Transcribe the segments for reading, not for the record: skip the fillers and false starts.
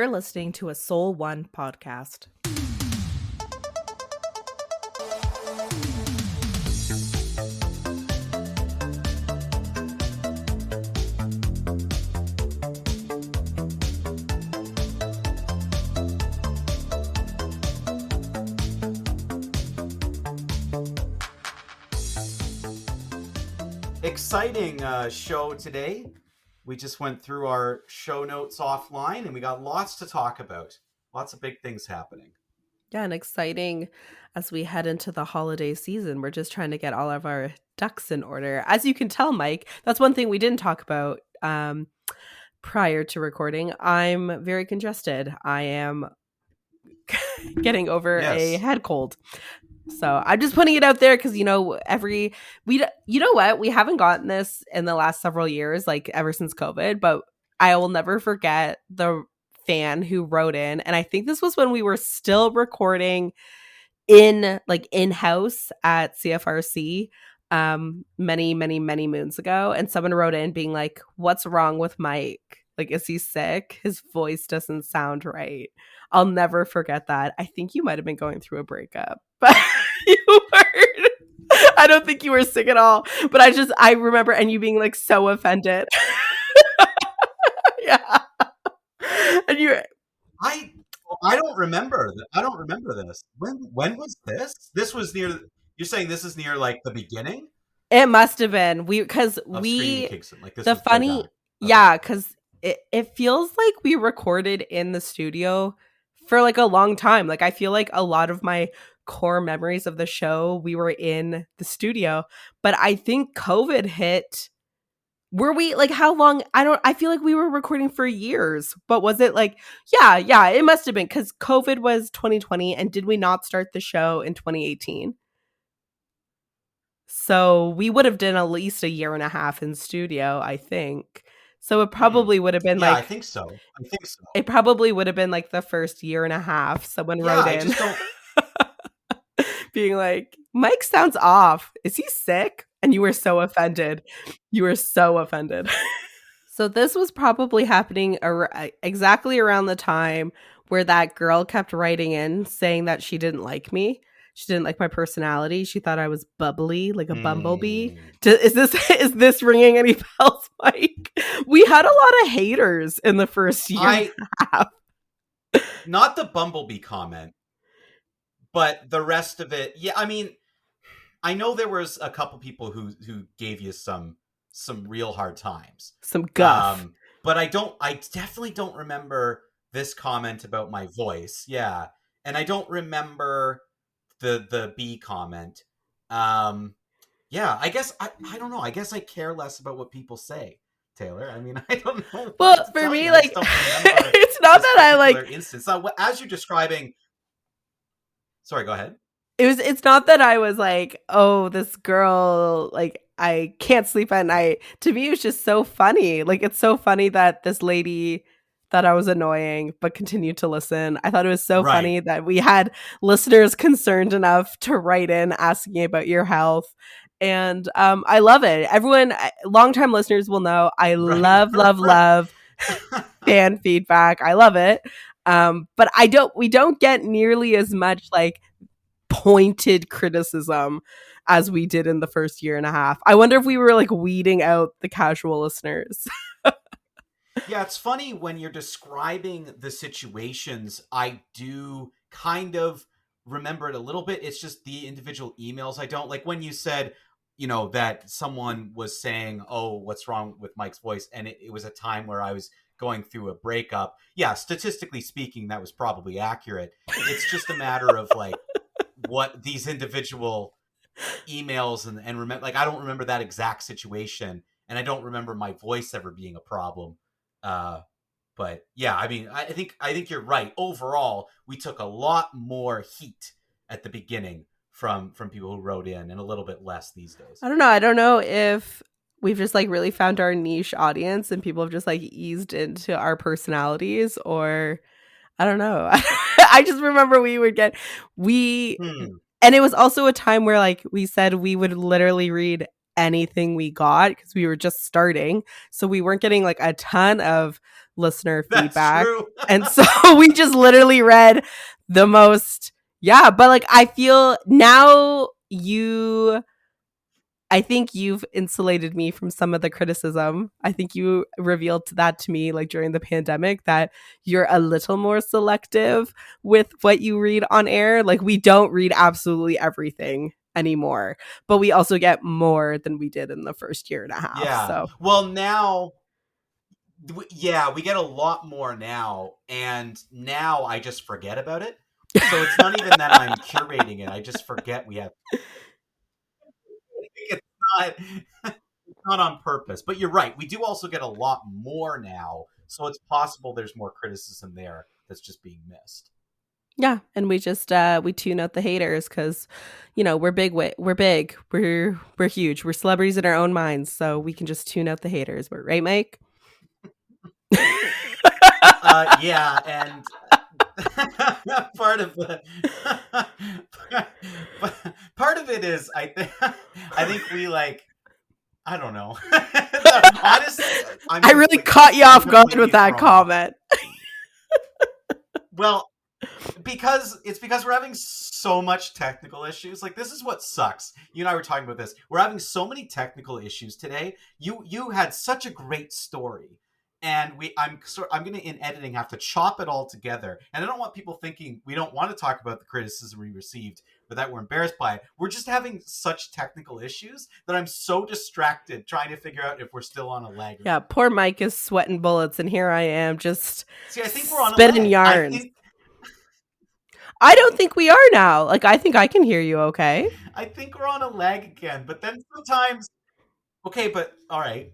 You're listening to a Soul One podcast. Exciting show today. We just went through our show notes offline and we got lots to talk about. Lots of big things happening. Yeah, and exciting as we head into the holiday season. We're just trying to get all of our ducks in order. As you can tell, Mike, that's one thing we didn't talk about prior to recording. I'm very congested. I am getting over a head cold. So I'm just putting it out there because, you know what? We haven't gotten this in the last several years, like ever since COVID, but I will never forget the fan who wrote in. And I think this was when we were still recording in-house at CFRC many, many, many moons ago. And someone wrote in being like, what's wrong with Mike? Like, is he sick? His voice doesn't sound right. I'll never forget that. I think you might have been going through a breakup, but you weren't. I don't think you were sick at all. But I remember, and you being like so offended. Yeah. And I don't remember. I don't remember this. When was this? This was near. You're saying this is near like the beginning? It must have been because it feels like we recorded in the studio for like a long time. Like I feel like a lot of my core memories of the show, we were in the studio, but I think COVID hit. Were we like how long? I feel like we were recording for years, but was it like, yeah, it must have been because COVID was 2020. And did we not start the show in 2018? So we would have done at least a year and a half in studio, I think. So it probably would have been I think so. It probably would have been like the first year and a half. Someone wrote in being like, Mike sounds off. Is he sick? And you were so offended. So this was probably happening exactly around the time where that girl kept writing in saying that she didn't like me. She didn't like my personality. She thought I was bubbly, like a bumblebee. Is this ringing any bells, Mike? We had a lot of haters in the first year and a half. Not the bumblebee comment, but the rest of it. Yeah, I mean, I know there was a couple people who gave you some real hard times, some guff. But I definitely don't remember this comment about my voice. Yeah, and I don't remember the B comment. Yeah, I guess I don't know. I guess I care less about what people say, Taylor. I mean, I don't know. Well, for me, like, it's not that I like instance. As you're describing. Sorry, go ahead. It's not that I was like, oh, this girl, like, I can't sleep at night. To me, it was just so funny. Like, it's so funny that this lady thought I was annoying, but continued to listen. I thought it was so funny that we had listeners concerned enough to write in asking about your health. And I love it. Everyone, longtime listeners will know I love fan feedback. I love it. But we don't get nearly as much like pointed criticism as we did in the first year and a half. I wonder if we were like weeding out the casual listeners. Yeah, it's funny when you're describing the situations, I do kind of remember it a little bit. It's just the individual emails I don't. Like when you said, that someone was saying, oh, what's wrong with Mike's voice? And it was a time where I was going through a breakup. Yeah, statistically speaking, that was probably accurate. It's just a matter of like what these individual emails and remember, like I don't remember that exact situation, and I don't remember my voice ever being a problem. But yeah, I mean, I think you're right. Overall, we took a lot more heat at the beginning from people who wrote in, and a little bit less these days. I don't know if we've just like really found our niche audience and people have just like eased into our personalities, or I don't know. I just remember we would get and it was also a time where like we said we would literally read anything we got because we were just starting. So we weren't getting like a ton of listener That's feedback. true. And so we just literally read the most, yeah, but like I feel now I think you've insulated me from some of the criticism. I think you revealed that to me like during the pandemic that you're a little more selective with what you read on air. Like we don't read absolutely everything anymore, but we also get more than we did in the first year and a half. Yeah. So Well, now, yeah, we get a lot more now, and now I just forget about it. So it's not even that I'm curating it. I just forget we have. It's not. It's not on purpose. But you're right. We do also get a lot more now, so it's possible there's more criticism there that's just being missed. yeah, and we just we tune out the haters because we're big. We're huge. We're celebrities in our own minds, so we can just tune out the haters. Right, Mike? Yeah, and part of the part of it is I think we like I don't know. Honestly, I really caught you off guard with that comment. Well, because we're having so much technical issues. Like this is what sucks. You and I were talking about this. We're having so many technical issues today. You had such a great story, and I'm gonna in editing have to chop it all together. And I don't want people thinking we don't want to talk about the criticism we received or that we're embarrassed by it. We're just having such technical issues that I'm so distracted trying to figure out if we're still on a lag. Yeah, poor Mike is sweating bullets, and here I am just I think we're on spinning a lag. yarns. I don't think we are now. Like, I think I can hear you okay. I think we're on a lag again, but then sometimes... Okay, but all right.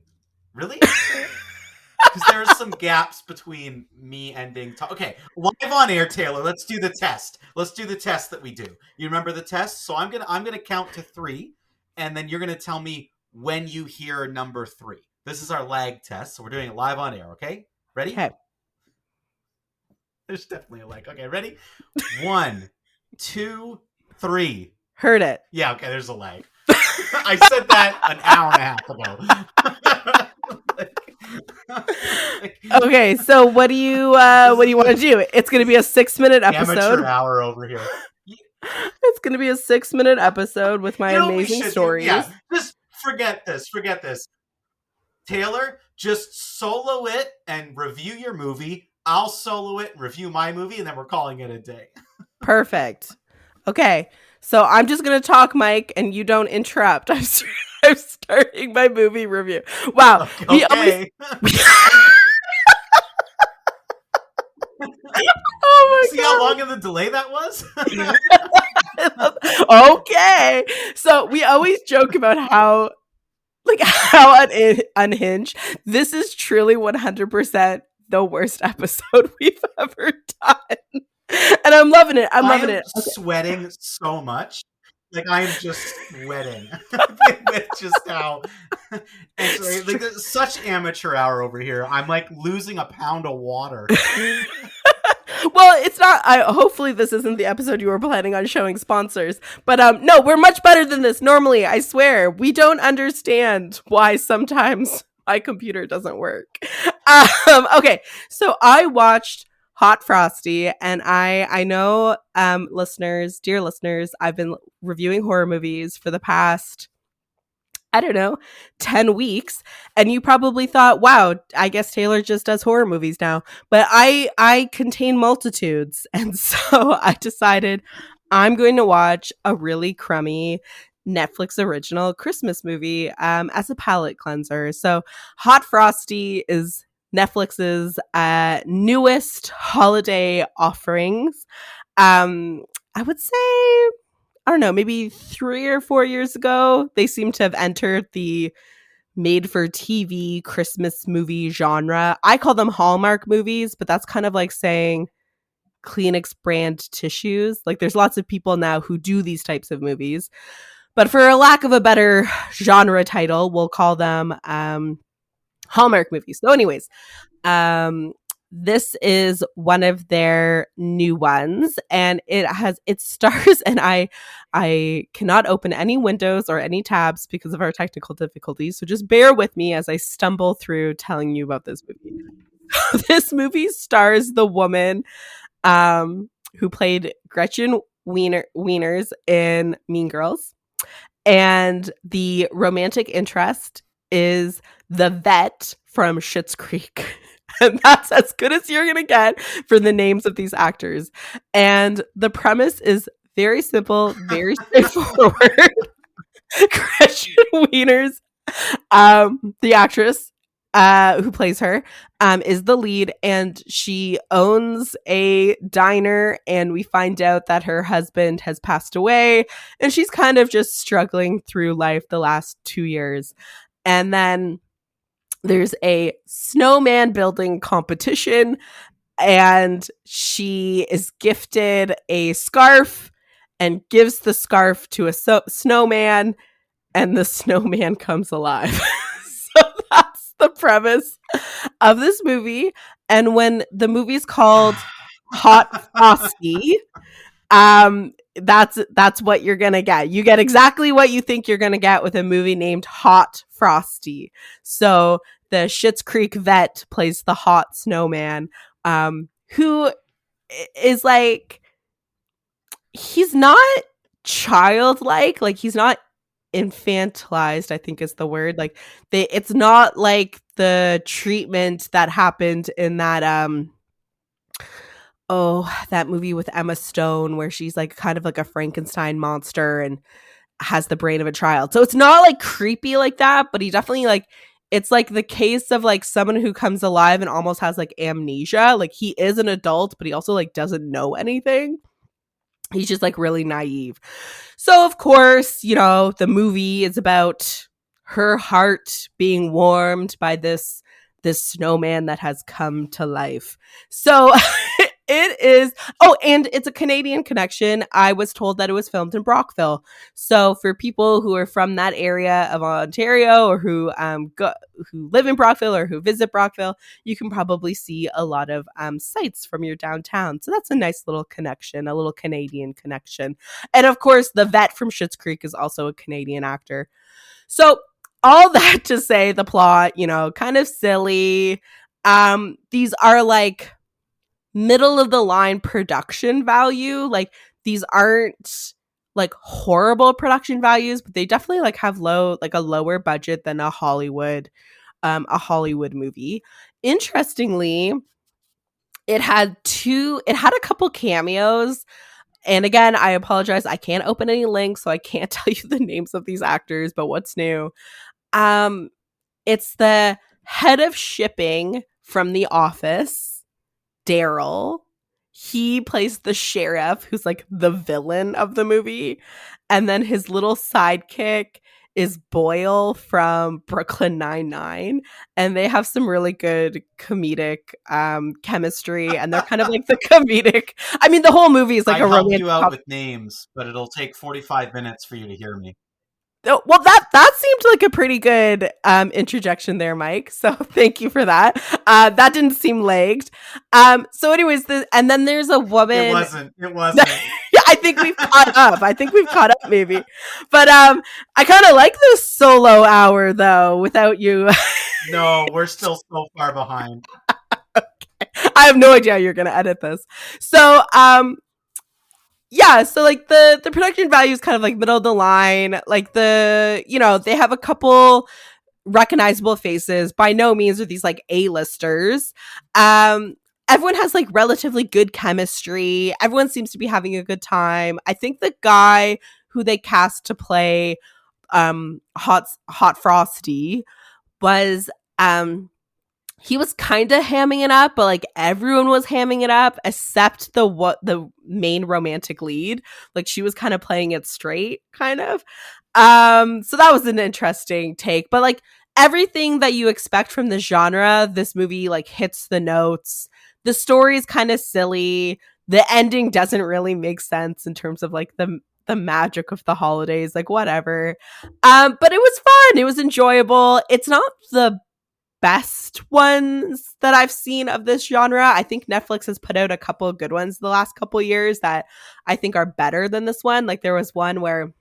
Really? Because there are some gaps between me ending... Okay, live on air, Taylor. Let's do the test. Let's do the test that we do. You remember the test? So I'm gonna count to 3, and then you're gonna tell me when you hear number 3. This is our lag test, so we're doing it live on air, okay? Ready? Okay. There's definitely a lag. Okay, ready? 1, 2, 3. Heard it. Yeah, okay, there's a lag. I said that an hour and a half ago. Okay, so what do you want to do? It's going to be a 6-minute episode. Amateur hour over here. It's going to be a 6-minute episode with my amazing stories. Yeah, just forget this. Forget this. Taylor, just solo it and review your movie. I'll solo it and review my movie, and then we're calling it a day. Perfect. Okay, so I'm just going to talk, Mike, and you don't interrupt. I'm starting my movie review. Wow. Okay. Oh my See God. how long of a delay that was? Okay. So we always joke about how unhinged. This is truly 100% the worst episode we've ever done. And I'm loving it. I'm loving it. Okay. Sweating so much. Like I'm just sweating with just how like such amateur hour over here. I'm like losing a pound of water. Well, it's not. Hopefully, this isn't the episode you were planning on showing sponsors. But no, we're much better than this. Normally, I swear, we don't understand why sometimes my computer doesn't work. Okay, so I watched Hot Frosty, and I know, listeners, dear listeners, I've been reviewing horror movies for the past, I don't know, 10 weeks. And you probably thought, wow, I guess Taylor just does horror movies now. But I contain multitudes. And so I decided I'm going to watch a really crummy Netflix original Christmas movie as a palate cleanser. So Hot Frosty is Netflix's newest holiday offerings. I would say, I don't know, maybe 3 or 4 years ago, they seem to have entered the made-for-TV Christmas movie genre. I call them Hallmark movies, but that's kind of like saying Kleenex brand tissues. Like there's lots of people now who do these types of movies. But for a lack of a better genre title, we'll call them Hallmark movies. So anyways, this is one of their new ones, and it stars, and I cannot open any windows or any tabs because of our technical difficulties. So just bear with me as I stumble through telling you about this movie. This movie stars the woman who played Gretchen Wieners in Mean Girls. And the romantic interest is the vet from Schitt's Creek. And that's as good as you're going to get for the names of these actors. And the premise is very simple, very straightforward. Gretchen Wieners, the actress who plays her, is the lead, and she owns a diner. And we find out that her husband has passed away, and she's kind of just struggling through life the last 2 years. And then there's a snowman building competition, and she is gifted a scarf and gives the scarf to a snowman, and the snowman comes alive. So that's the premise of this movie. And when the movie's called Hot Frosty, that's what you're gonna get. You get exactly what you think you're gonna get with a movie named Hot Frosty. So the Schitt's Creek vet plays the hot snowman, who is like, he's not childlike, like he's not infantilized, I think is the word. Like it's not like the treatment that happened in that that movie with Emma Stone where she's like kind of like a Frankenstein monster and has the brain of a child. So it's not like creepy like that, but he definitely like, it's like the case of like someone who comes alive and almost has like amnesia. Like he is an adult, but he also like doesn't know anything. He's just like really naive. So of course, you know, the movie is about her heart being warmed by this snowman that has come to life. So it is, and it's a Canadian connection. I was told that it was filmed in Brockville. So for people who are from that area of Ontario, or who who live in Brockville or who visit Brockville, you can probably see a lot of sites from your downtown. So that's a nice little connection, a little Canadian connection. And of course, the vet from Schitt's Creek is also a Canadian actor. So all that to say, the plot, you know, kind of silly. These are like middle of the line production value. Like these aren't like horrible production values, but they definitely like have a lower budget than a Hollywood movie. Interestingly, it had a couple cameos. And again, I apologize, I can't open any links, so I can't tell you the names of these actors, but what's new? It's the head of shipping from The Office, Daryl. He plays the sheriff, who's like the villain of the movie. And then his little sidekick is Boyle from Brooklyn Nine-Nine. And they have some really good comedic chemistry. And they're kind of like the comedic. I mean, the whole movie is like a romantic. I help you out with names, but it'll take 45 minutes for you to hear me. Oh, well, that seemed like a pretty good interjection there, Mike. So thank you for that. That didn't seem lagged. So anyways, and then there's a woman. It wasn't. Yeah, I think we've caught up maybe. But I kind of like this solo hour though, without you. No, we're still so far behind. Okay. I have no idea how you're going to edit this. So, yeah, so like the production value is kind of like middle of the line. Like they have a couple recognizable faces. By no means are these like A-listers. Everyone has like relatively good chemistry. Everyone seems to be having a good time. I think the guy who they cast to play Hot Frosty was he was kind of hamming it up, but like everyone was hamming it up except the main romantic lead. Like she was kind of playing it straight, kind of. So that was an interesting take. But like everything that you expect from the genre, this movie like hits the notes. The story is kind of silly. The ending doesn't really make sense in terms of like the magic of the holidays, like whatever. But it was fun. It was enjoyable. It's not the best ones that I've seen of this genre. I think Netflix has put out a couple of good ones the last couple of years that I think are better than this one. Like there was one where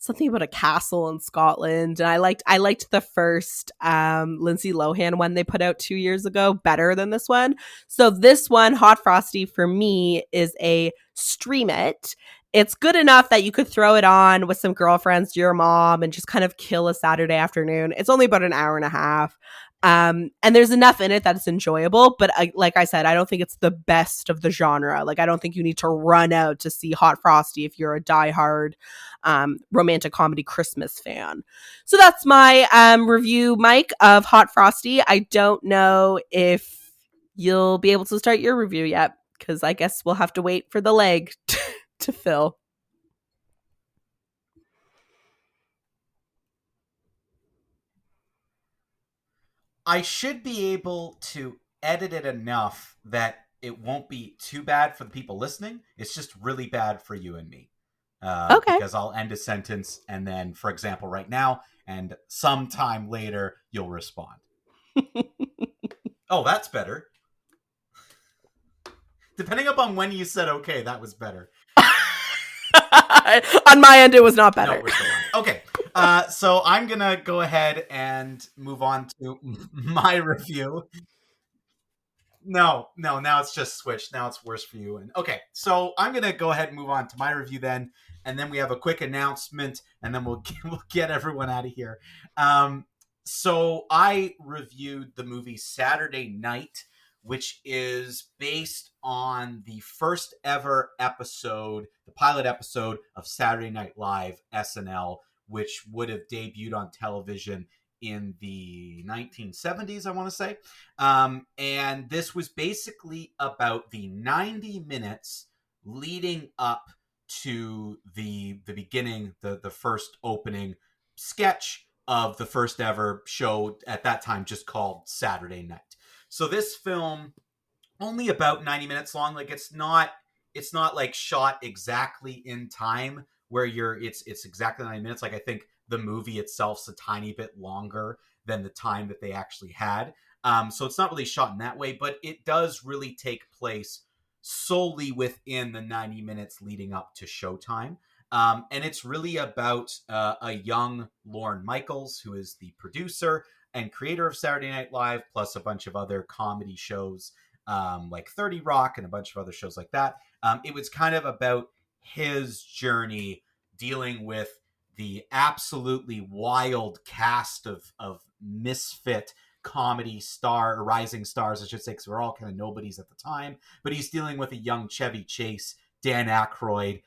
something about a castle in Scotland. And I liked the first Lindsay Lohan one they put out 2 years ago better than this one. So this one, Hot Frosty, for me is a stream it. It's good enough that you could throw it on with some girlfriends to your mom and just kind of kill a Saturday afternoon. It's only about an hour and a half. And there's enough in it that it's enjoyable, but like I said, I don't think it's the best of the genre. Like, I don't think you need to run out to see Hot Frosty if you're a diehard romantic comedy Christmas fan. So that's my review, Mike, of Hot Frosty. I don't know if you'll be able to start your review yet, because I guess we'll have to wait for the leg to fill. I should be able to edit it enough that it won't be too bad for the people listening. It's just really bad for you and me. Okay. Because I'll end a sentence and then, for example, right now, and sometime later, you'll respond. Oh, that's better. Depending upon when you said okay, that was better. On my end, it was not better. No, we're still on. Okay. So I'm going to go ahead and move on to my review. No, now it's just switched. Now it's worse for you. And okay, so I'm going to go ahead and move on to my review then. And then we have a quick announcement, and then we'll get everyone out of here. So I reviewed the movie Saturday Night, which is based on the first ever episode, the pilot episode of Saturday Night Live SNL, which would have debuted on television in the 1970s, I want to say. And this was basically about the 90 minutes leading up to the beginning, the first opening sketch of the first ever show at that time, just called Saturday Night. So this film, only about 90 minutes long. Like, it's not like shot exactly in time where it's exactly 90 minutes. Like, I think the movie itself's a tiny bit longer than the time that they actually had. So it's not really shot in that way, but it does really take place solely within the 90 minutes leading up to showtime. And it's really about a young Lorne Michaels, who is the producer and creator of Saturday Night Live, plus a bunch of other comedy shows like 30 Rock and a bunch of other shows like that. It was kind of about his journey dealing with the absolutely wild cast of misfit comedy rising stars, I should say, because we're all kind of nobodies at the time. But he's dealing with a young Chevy Chase, Dan Aykroyd,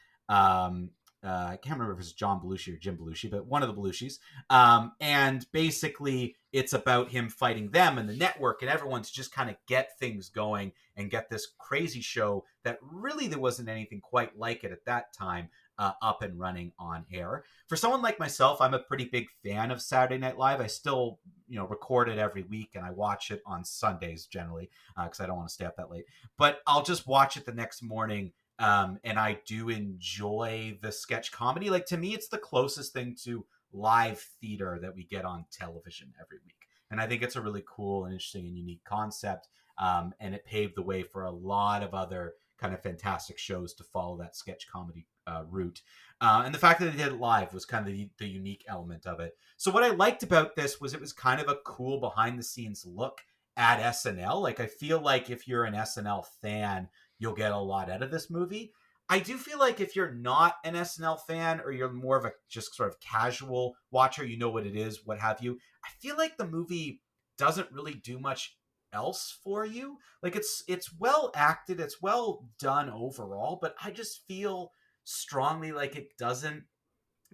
I can't remember if it's John Belushi or Jim Belushi, but one of the Belushis. And basically, it's about him fighting them and the network and everyone to just kind of get things going and get this crazy show that really there wasn't anything quite like it at that time up and running on air. For someone like myself, I'm a pretty big fan of Saturday Night Live. I still, record it every week, and I watch it on Sundays generally because I don't want to stay up that late. But I'll just watch it the next morning. And I do enjoy the sketch comedy. Like, to me, it's the closest thing to live theater that we get on television every week. And I think it's a really cool and interesting and unique concept. And it paved the way for a lot of other kind of fantastic shows to follow that sketch comedy route. And the fact that they did it live was kind of the unique element of it. So what I liked about this was it was kind of a cool behind the scenes look at SNL. Like, I feel like if you're an SNL fan, you'll get a lot out of this movie. I do feel like if you're not an SNL fan, or you're more of a just sort of casual watcher, you know what it is, what have you, I feel like the movie doesn't really do much else for you. Like, it's well acted, it's well done overall, but I just feel strongly like it doesn't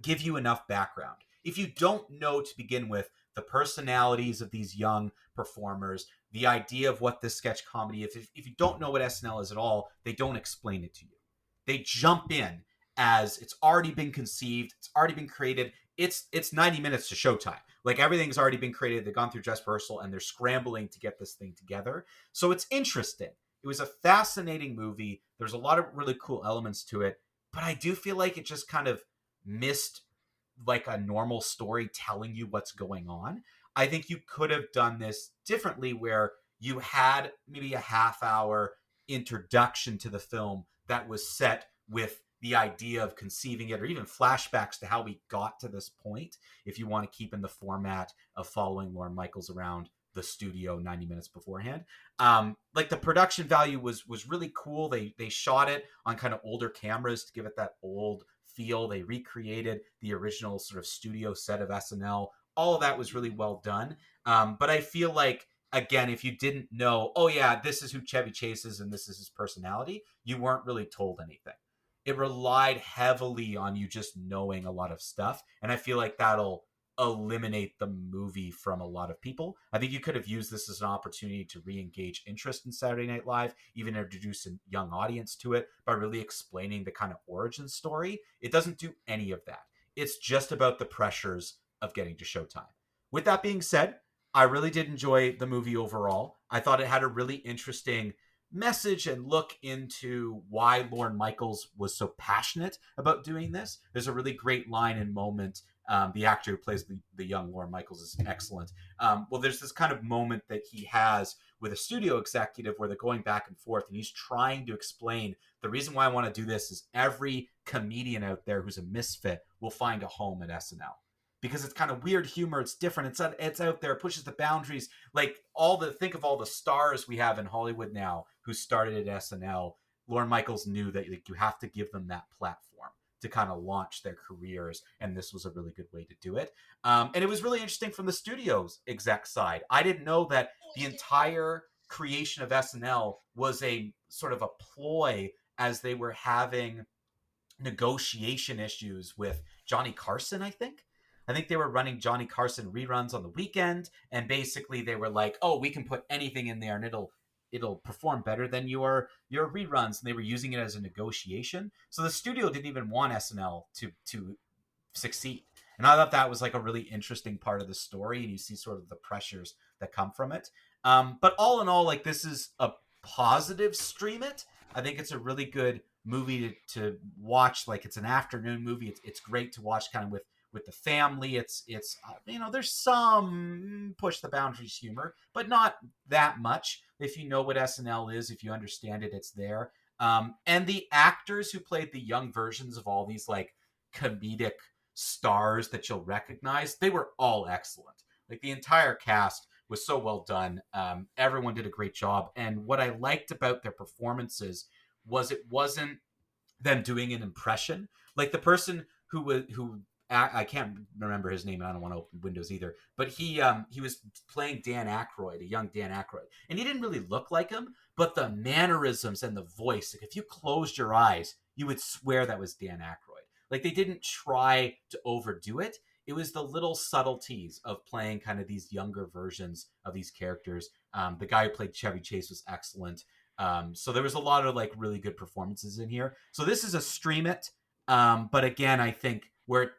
give you enough background. If you don't know to begin with the personalities of these young performers, the idea of what this sketch comedy is, if you don't know what SNL is at all, they don't explain it to you. They jump in as it's already been conceived, it's already been created. It's 90 minutes to showtime. Like, everything's already been created. They've gone through dress rehearsal and they're scrambling to get this thing together. So it's interesting. It was a fascinating movie. There's a lot of really cool elements to it, but I do feel like it just kind of missed like a normal story telling you what's going on. I think you could have done this differently, where you had maybe a half hour introduction to the film that was set with the idea of conceiving it, or even flashbacks to how we got to this point, if you want to keep in the format of following Lorne Michaels around the studio 90 minutes beforehand. Like the production value was really cool. They shot it on kind of older cameras to give it that old feel. They recreated the original sort of studio set of SNL. All of that was really well done. But I feel like, again, if you didn't know, oh yeah, this is who Chevy Chase is and this is his personality, you weren't really told anything. It relied heavily on you just knowing a lot of stuff, and I feel like that'll eliminate the movie from a lot of people. I think you could have used this as an opportunity to re-engage interest in Saturday Night Live, even introduce a young audience to it by really explaining the kind of origin story. It doesn't do any of that. It's just about the pressures of getting to Showtime. With that being said, I really did enjoy the movie overall. I thought it had a really interesting message and look into why Lorne Michaels was so passionate about doing this. There's a really great line and moment. The actor who plays the young Lorne Michaels is excellent. Well, there's this kind of moment that he has with a studio executive where they're going back and forth, and he's trying to explain the reason why I want to do this is every comedian out there who's a misfit will find a home at SNL. Because it's kind of weird humor, it's different, it's out there, it pushes the boundaries. Like think of all the stars we have in Hollywood now who started at SNL. Lorne Michaels knew that like, you have to give them that platform to kind of launch their careers, and this was a really good way to do it. And it was really interesting from the studio's exec side. I didn't know that the entire creation of SNL was a sort of a ploy as they were having negotiation issues with Johnny Carson, I think. I think they were running Johnny Carson reruns on the weekend, and basically they were like, "Oh, we can put anything in there, and it'll perform better than your reruns." And they were using it as a negotiation. So the studio didn't even want SNL to succeed. And I thought that was like a really interesting part of the story, and you see sort of the pressures that come from it. But all in all, like this is a positive stream it. I think it's a really good movie to watch. Like it's an afternoon movie. It's great to watch kind of with the family. It's there's some push the boundaries humor, but not that much. If you know what SNL is, if you understand it, it's there. And the actors who played the young versions of all these like comedic stars that you'll recognize, they were all excellent. Like the entire cast was so well done. Everyone did a great job. And what I liked about their performances was it wasn't them doing an impression. Like the person who I can't remember his name, and I don't want to open Windows either. But he was playing Dan Aykroyd, a young Dan Aykroyd, and he didn't really look like him, but the mannerisms and the voice, like if you closed your eyes, you would swear that was Dan Aykroyd. Like they didn't try to overdo it. It was the little subtleties of playing kind of these younger versions of these characters. The guy who played Chevy Chase was excellent. So there was a lot of like really good performances in here. So this is a stream it. But again, I think where it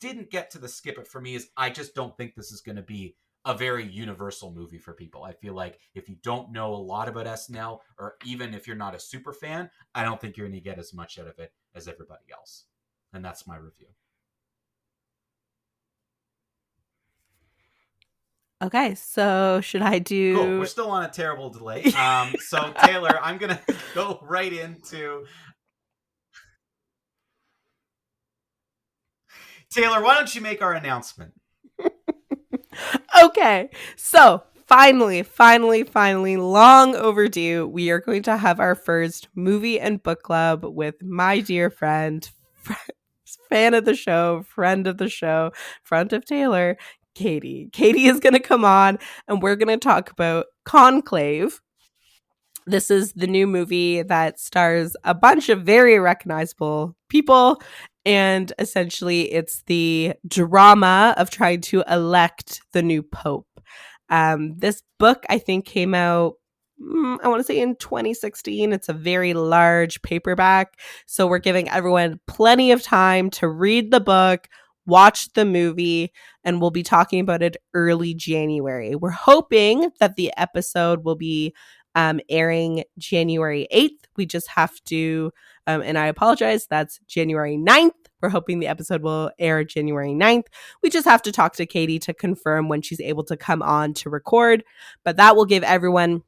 didn't get to the skip it for me is I just don't think this is going to be a very universal movie for people. I feel like if you don't know a lot about SNL, or even if you're not a super fan, I don't think you're going to get as much out of it as everybody else. And that's my review. Okay, so should I do? Cool. We're still on a terrible delay. So Taylor, I'm gonna go right into. Taylor, why don't you make our announcement? Okay, so finally, long overdue, we are going to have our first movie and book club with my dear friend, fan of the show, friend of the show, friend of Taylor, Katie. Katie is going to come on, and we're going to talk about Conclave. This is the new movie that stars a bunch of very recognizable people. And essentially, it's the drama of trying to elect the new pope. This book, I think, came out, I want to say in 2016. It's a very large paperback. So we're giving everyone plenty of time to read the book, watch the movie, and we'll be talking about it early January. We're hoping that the episode will be airing January 8th. We just have to, and I apologize, that's January 9th. We're hoping the episode will air January 9th. We just have to talk to Katie to confirm when she's able to come on to record. But that will give everyone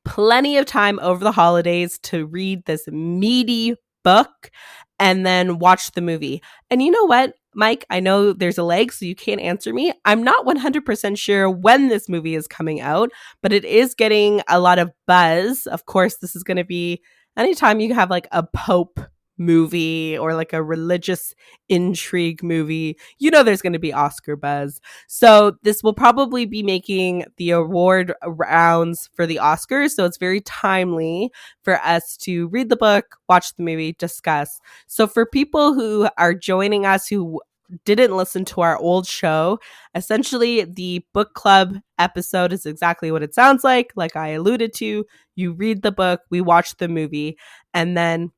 plenty of time over the holidays to read this meaty book and then watch the movie. And you know what, Mike? I know there's a lag, so you can't answer me. I'm not 100% sure when this movie is coming out, but it is getting a lot of buzz. Of course, this is going to be anytime you have like a Pope movie or like a religious intrigue movie, you know there's going to be Oscar buzz. So this will probably be making the award rounds for the Oscars. So it's very timely for us to read the book, watch the movie, discuss. So for people who are joining us who didn't listen to our old show, essentially the book club episode is exactly what it sounds like I alluded to. You read the book, we watch the movie, and then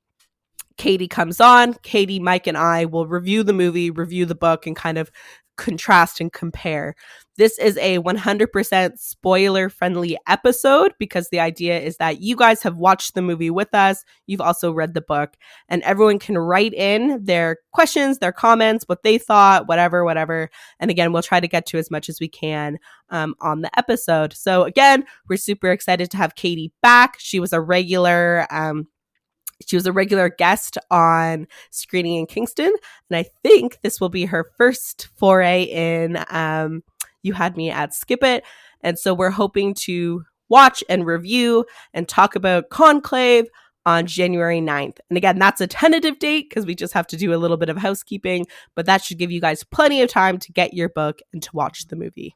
Katie comes on. Katie, Mike, and I will review the movie, review the book, and kind of contrast and compare. This is a 100% spoiler-friendly episode because the idea is that you guys have watched the movie with us. You've also read the book, and everyone can write in their questions, their comments, what they thought, whatever. And again, we'll try to get to as much as we can on the episode. So again, we're super excited to have Katie back. She was a regular guest on Screening in Kingston, and I think this will be her first foray in You Had Me at Skip It. And so we're hoping to watch and review and talk about Conclave on January 9th. And again, that's a tentative date because we just have to do a little bit of housekeeping, but that should give you guys plenty of time to get your book and to watch the movie.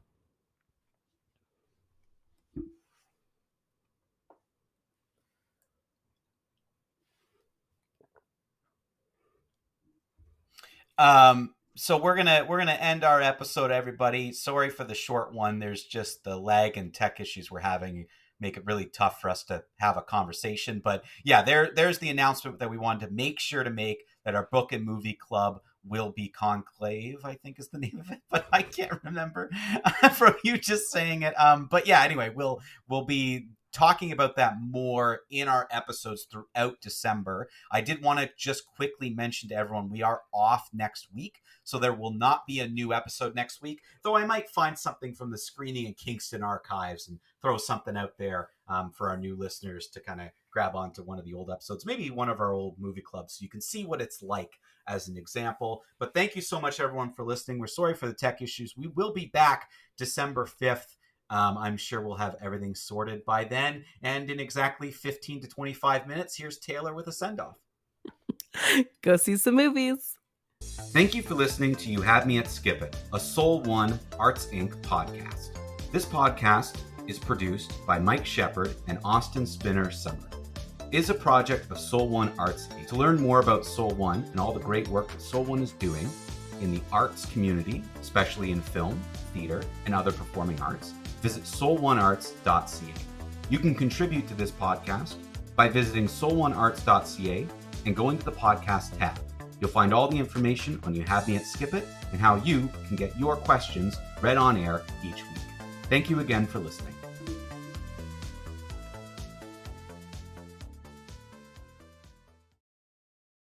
So we're gonna end our episode, everybody. Sorry for the short one. There's just the lag and tech issues we're having make it really tough for us to have a conversation. But yeah, there's the announcement that we wanted to make sure to make, that our book and movie club will be Conclave, I think is the name of it, but I can't remember from you just saying it. But yeah, anyway, we'll be talking about that more in our episodes throughout December. I did want to just quickly mention to everyone, we are off next week, so there will not be a new episode next week, though I might find something from the Screening in Kingston archives and throw something out there for our new listeners to kind of grab onto one of the old episodes, maybe one of our old movie clubs, so you can see what it's like as an example. But thank you so much, everyone, for listening. We're sorry for the tech issues. We will be back December 5th. I'm sure we'll have everything sorted by then. And in exactly 15 to 25 minutes, here's Taylor with a send-off. Go see some movies. Thank you for listening to You Had Me at Skip It, a Soul One Arts Inc. podcast. This podcast is produced by Mike Shepard and Austin Spinner Summer. It is a project of Soul One Arts Inc. To learn more about Soul One and all the great work that Soul One is doing in the arts community, especially in film, theater, and other performing arts, visit soul1arts.ca. You can contribute to this podcast by visiting soul1arts.ca and going to the podcast tab. You'll find all the information on You Had Me at Skip It and how you can get your questions read on air each week. Thank you again for listening.